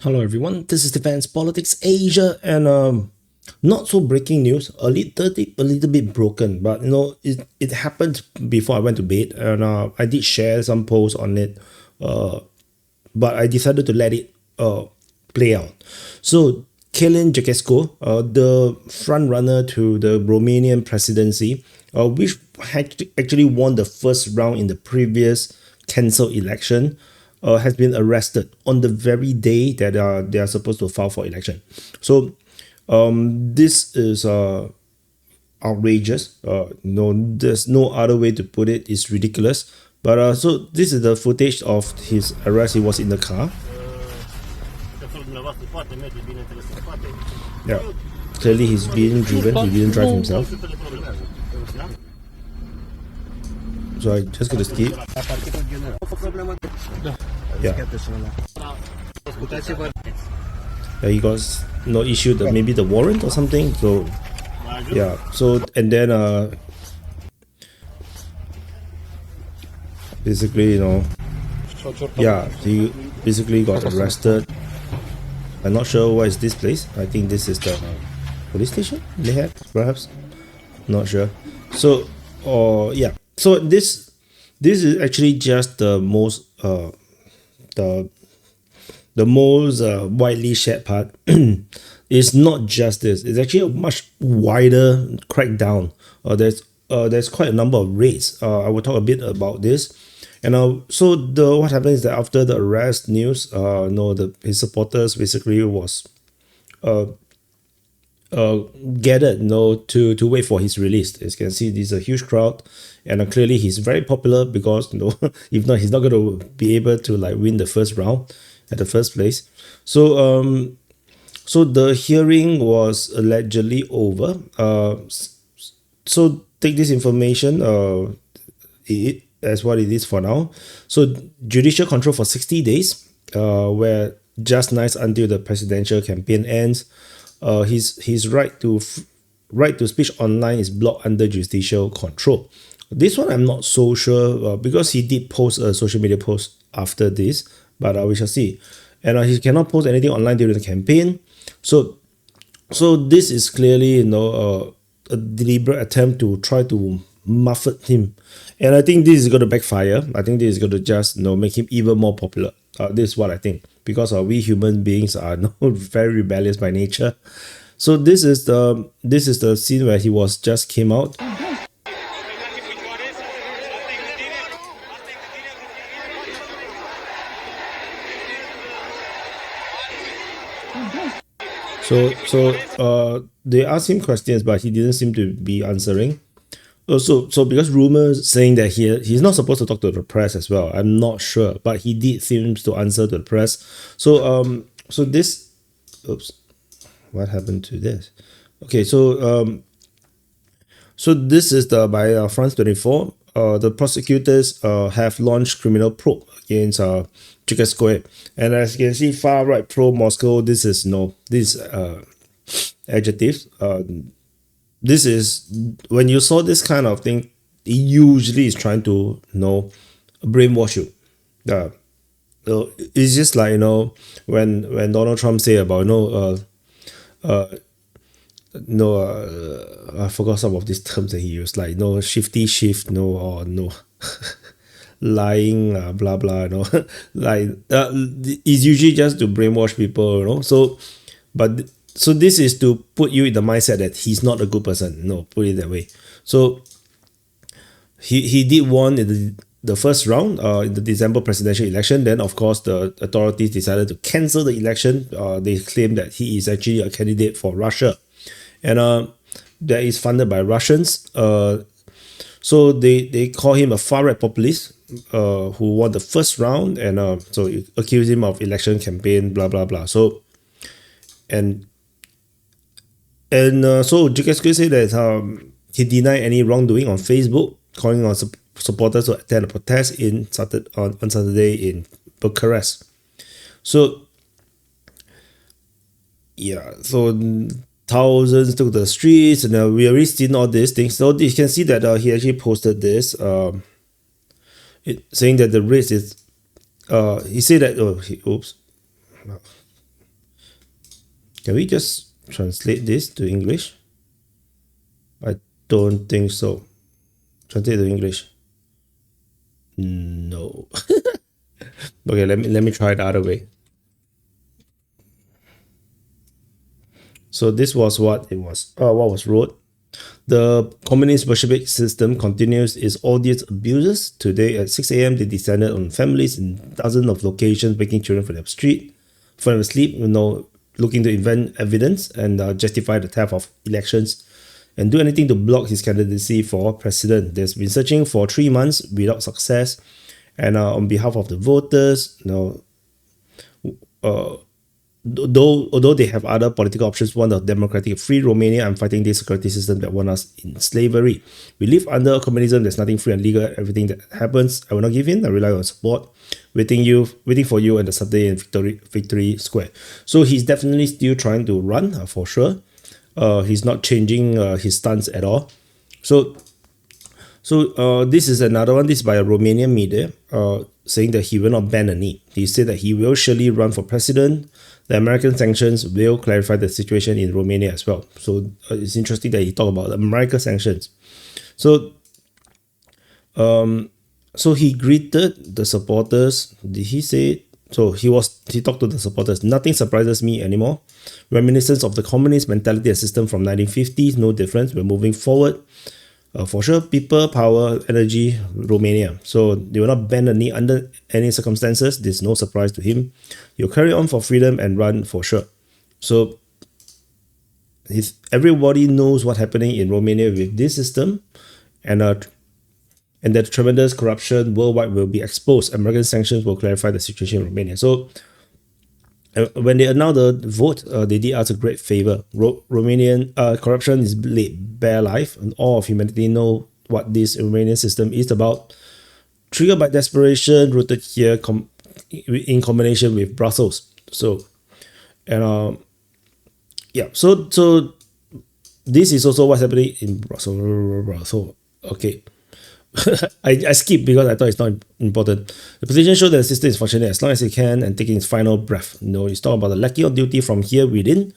Hello everyone, this is Defense Politics Asia, and not so breaking news, a little bit broken, but it happened before I went to bed, and I did share some posts on it, but I decided to let it play out. So Călin Georgescu, the front runner to the Romanian presidency, which actually won the first round in the previous cancelled election, has been arrested on the very day that they are supposed to file for election. So this is outrageous. There's no other way to put it. It's ridiculous. But so this is the footage of his arrest. He was in the car. Yeah, clearly he's being driven. He didn't drive himself. So I just got to skip. Yeah. He got issued maybe the warrant or something. So yeah. So and then basically yeah, he basically got arrested. I'm not sure what is this place. I think this is the police station they had, perhaps. Not sure. So yeah. So this is actually just the most the most widely shared part. It's not just this. It's actually a much wider crackdown. There's quite a number of raids. I will talk a bit about this. And so what happened is that after the arrest news, his supporters basically was gathered to wait for his release. As you can see, this is a huge crowd, and clearly he's very popular because if not, he's not going to be able to win the first round at the first place. So so the hearing was allegedly over. So take this information as what it is for now. So judicial control for 60 days, where just nice until the presidential campaign ends. His right to speech online is blocked under judicial control. This one I'm not so sure because he did post a social media post after this, but we shall see. And he cannot post anything online during the campaign. So this is clearly a deliberate attempt to try to muffle him, and I think this is going to backfire. I think this is going to just make him even more popular. This is what I think, because we human beings are very rebellious by nature. So this is the scene where he was just came out. So they asked him questions, but he didn't seem to be answering. So because rumors saying that he's not supposed to talk to the press as well. I'm not sure, but he did seem to answer to the press. So so this, oops, what happened to this? Okay, so so this is by France 24. The prosecutors have launched criminal probe against Georgescu, and as you can see, far right pro Moscow. This is adjectives. This is, when you saw this kind of thing, it usually is trying to brainwash you. It's just like when Donald Trump say about I forgot some of these terms that he used, like shifty shift, or lying, blah blah, like it's usually just to brainwash people, so so this is to put you in the mindset that he's not a good person. No, put it that way. So he did won in the first round in the December presidential election. Then of course the authorities decided to cancel the election. They claim that he is actually a candidate for Russia, and that is funded by Russians. So they call him a far right populist who won the first round, and so accuse him of election campaign, blah blah blah. So so Georgescu said that he denied any wrongdoing on Facebook, calling on supporters to attend a protest on Saturday in Bucharest. So yeah, so thousands took the streets, and we already seen all these things. So you can see that he actually posted this, saying that the risk is. He said that. Oops. Can we just translate this to English? I don't think so. Translate to English. No. Okay, let me try it the other way. So this was what it was. What was wrote. The communist Bolshevik system continues its odious abuses. Today at 6 a.m. they descended on families in dozens of locations, making children from their sleep, looking to invent evidence and justify the theft of elections and do anything to block his candidacy for president. There's been searching for 3 months without success, and on behalf of the voters, although they have other political options, want a democratic, free Romania and fighting this security system that want us in slavery. We live under communism. There's nothing free and legal. Everything that happens, I will not give in. I rely on support, waiting for you and the Sunday in Victory Square. So he's definitely still trying to run for sure. He's not changing his stance at all. So this is another one. This is by a Romanian media, saying that he will not bend a knee. He said that he will surely run for president. The American sanctions will clarify the situation in Romania as well. So it's interesting that he talked about American sanctions. So he greeted the supporters. Did he say? So he talked to the supporters. Nothing surprises me anymore. Reminiscence of the communist mentality and system from 1950s. No difference. We're moving forward. For sure, people, power, energy, Romania. So they will not bend a knee under any circumstances. There's no surprise to him. He'll carry on for freedom and run for sure. So everybody knows what's happening in Romania with this system, and that tremendous corruption worldwide will be exposed. American sanctions will clarify the situation in Romania. So when they announced the vote, they did us a great favor. Romanian corruption is laid bare life, and all of humanity know what this Romanian system is about. Triggered by desperation, rooted here in combination with Brussels. So this is also what's happening in Brussels. So okay. I skip because I thought it's not important. The position shows that the system is functioning as long as it can and taking its final breath. It's talking about the lacking of duty from here within.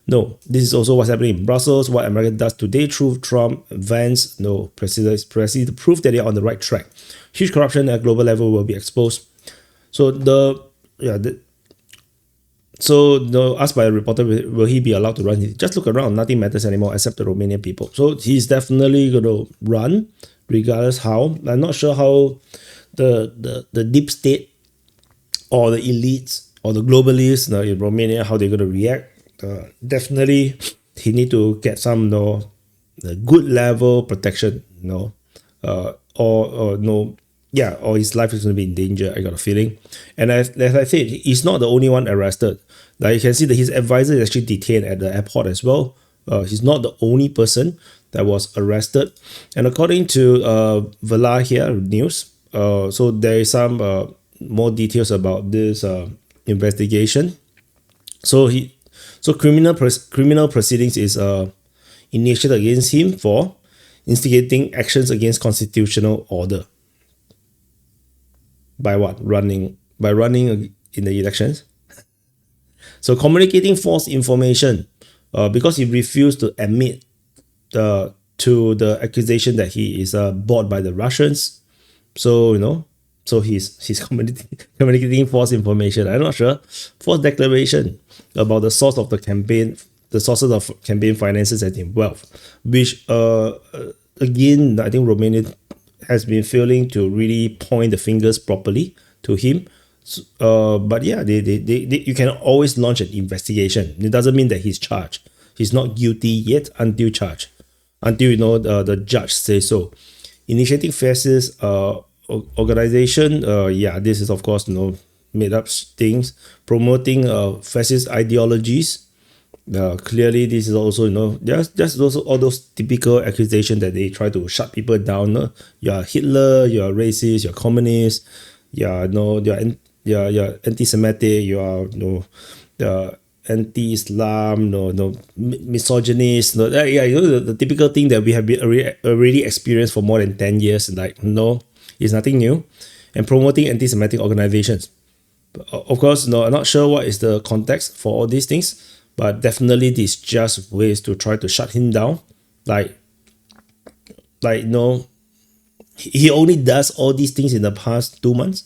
No, this is also what's happening in Brussels, what America does today through Trump, Vance, President to prove that they are on the right track. Huge corruption at global level will be exposed. So asked by a reporter, will he be allowed to run? Just look around, nothing matters anymore except the Romanian people. So he's definitely going to run, regardless how. I'm not sure how the deep state or the elites or the globalists in Romania, how they're going to react. Definitely, he need to get some good level protection, or his life is going to be in danger. I got a feeling. And as I said, he's not the only one arrested. Like you can see that his advisor is actually detained at the airport as well. He's not the only person that was arrested. And according to Vela here news, so there is some more details about this investigation. So criminal proceedings is initiated against him for instigating actions against constitutional order. By what? By running in the elections. So communicating false information, because he refused to admit to the accusation that he is bought by the Russians. So so he's communicating false information. I'm not sure. False declaration about the source of the campaign, the sources of campaign finances and wealth, which again I think Romania has been failing to really point the fingers properly to him. But yeah, you can always launch an investigation. It doesn't mean that he's charged. He's not guilty yet until charged, until the judge says so. Initiating fascist organization. This is of course made up things. Promoting fascist ideologies. Clearly, this is also just also all those typical accusations that they try to shut people down. You're Hitler, you're racist, you're communist, you're anti-Semitic, you're anti-Islam, misogynist. The typical thing that we have been already experienced for more than 10 years. It's nothing new. And promoting anti-Semitic organizations. Of course, I'm not sure what is the context for all these things. but definitely this just ways to try to shut him down. Like he only does all these things in the past 2 months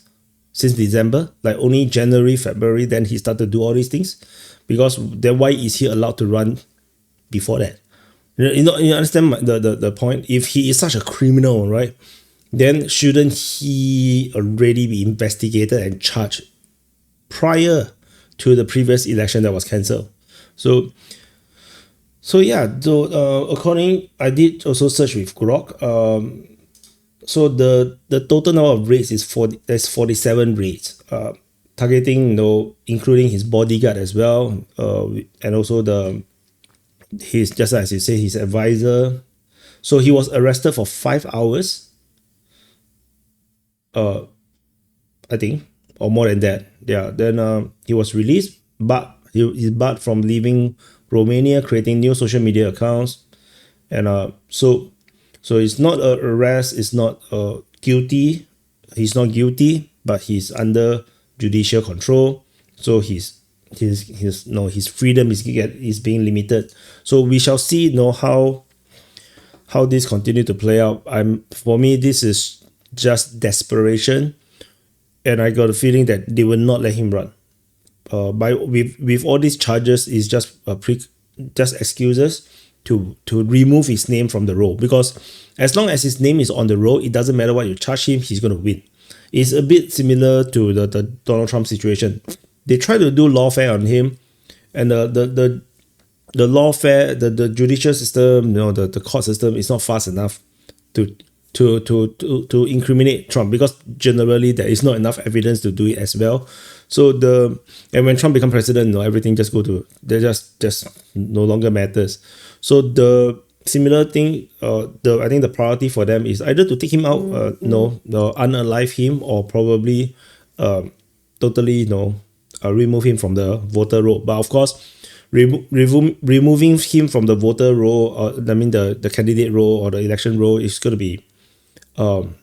since December. Like only January, February, then he started to do all these things. Because then why is he allowed to run before that? You understand the point? If he is such a criminal, right, then shouldn't he already be investigated and charged prior to the previous election that was cancelled? So yeah, according, I did also search with Grok. So the total number of raids is 47 raids, targeting, including his bodyguard as well, and also his, just as you say, his advisor. So he was arrested for 5 hours, I think, or more than that. Yeah. Then he was released, but he's barred from leaving Romania, creating new social media accounts, and so it's not an arrest. It's not guilty. He's not guilty, but he's under judicial control. So his freedom is being limited. So we shall see how this continue to play out. For me, this is just desperation, and I got a feeling that they will not let him run. With all these charges, is just excuses to remove his name from the roll, because as long as his name is on the roll, it doesn't matter what you charge him, he's going to win. It's a bit similar to the Donald Trump situation. They try to do lawfare on him, and the lawfare, the judicial system, the court system is not fast enough to incriminate Trump, because generally there is not enough evidence to do it as well. So and when Trump becomes president, everything just just no longer matters. So the similar thing, I think the priority for them is either to take him out, unalive him, or probably totally remove him from the voter roll. But of course, removing him from the voter roll, the candidate roll or the election roll, is going to be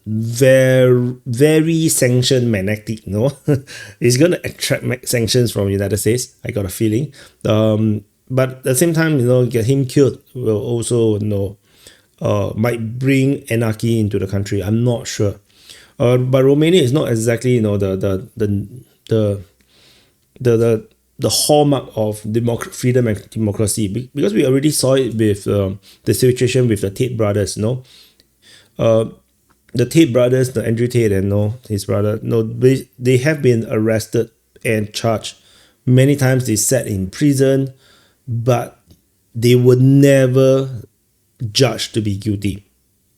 very, very sanction magnetic. It's going to attract sanctions from the United States, I got a feeling. But at the same time, get him killed will also might bring anarchy into the country. I'm not sure. But Romania is not exactly the hallmark of freedom and democracy, because we already saw it with the situation with the Tate brothers. The Tate brothers, the Andrew Tate and his brother, they have been arrested and charged many times. They sat in prison, but they were never judged to be guilty.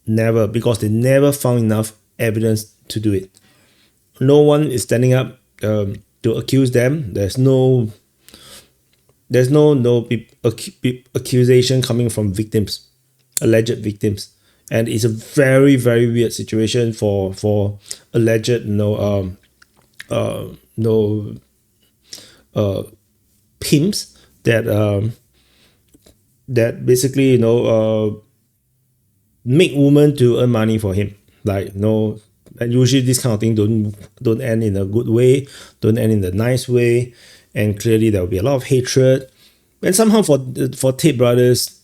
Never, because they never found enough evidence to do it. No one is standing up to accuse them. There's no accusation coming from victims, alleged victims. And it's a very, very weird situation for alleged pimps that basically make women to earn money for him. And usually this kind of thing don't end in a good way, don't end in a nice way, and clearly there will be a lot of hatred. And somehow for Tate brothers,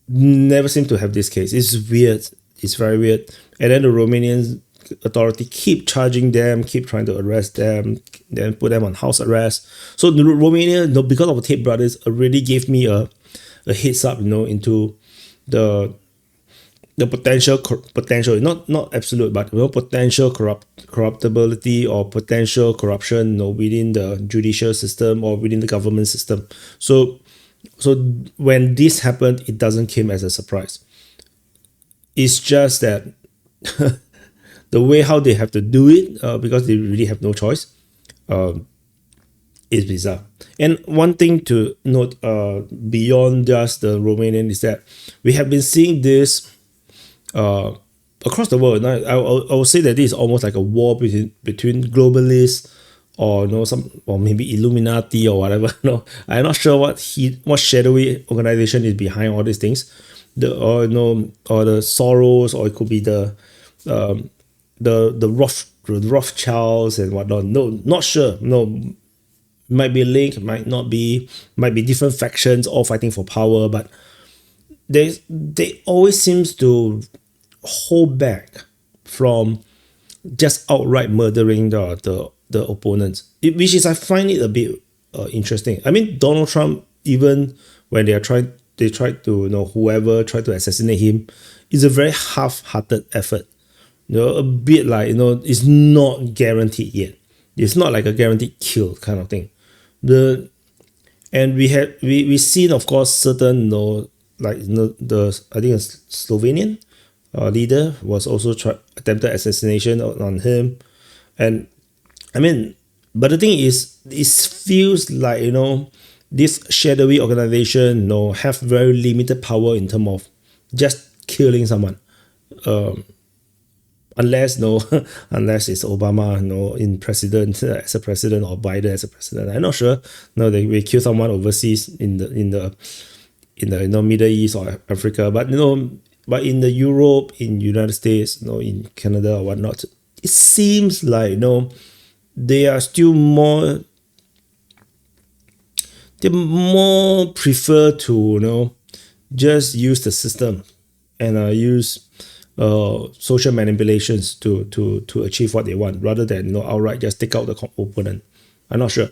never seem to have this case. It's weird. It's very weird. And then the Romanian authority keep charging them, keep trying to arrest them, then put them on house arrest. So the Romania, because of the Tate brothers, already gave me a heads up, into the potential, not absolute, but potential corruptibility or potential corruption, within the judicial system or within the government system. So when this happened, it doesn't come as a surprise. It's just that the way how they have to do it, because they really have no choice, is bizarre. And one thing to note beyond just the Romanian is that we have been seeing this across the world. Now, I would say that this is almost like a war between globalists or or maybe Illuminati or whatever. I'm not sure what shadowy organization is behind all these things. Or the Soros, or it could be the Rothschilds and whatnot. No, not sure. might be linked, might not be, might be different factions all fighting for power, but they always seems to hold back from just outright murdering the opponents, which is, I find it a bit interesting. I mean, Donald Trump, even when they tried to, whoever tried to assassinate him, it's a very half-hearted effort. A bit like, it's not guaranteed yet. It's not like a guaranteed kill kind of thing. And we seen, of course, certain, like, the, I think a Slovenian leader was also attempted assassination on him. And I mean, but the thing is, it feels like, this shadowy organization, have very limited power in terms of just killing someone. Unless unless it's Obama, in president as a president, or Biden as a president. I'm not sure. They will kill someone overseas in the Middle East or Africa, but but in the Europe, in United States, in Canada or whatnot, it seems like they are still more. They more prefer to just use the system and use social manipulations to achieve what they want, rather than outright just take out the opponent. I'm not sure,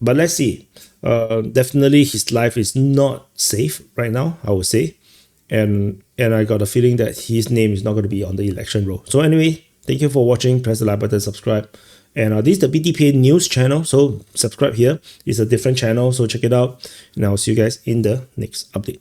but let's see. Definitely his life is not safe right now, I would say, and I got a feeling that his name is not going to be on the election roll. So anyway, thank you for watching. Press the like button, subscribe, and this is the BTPA news channel, so subscribe here. It's a different channel, so check it out, and I'll see you guys in the next update.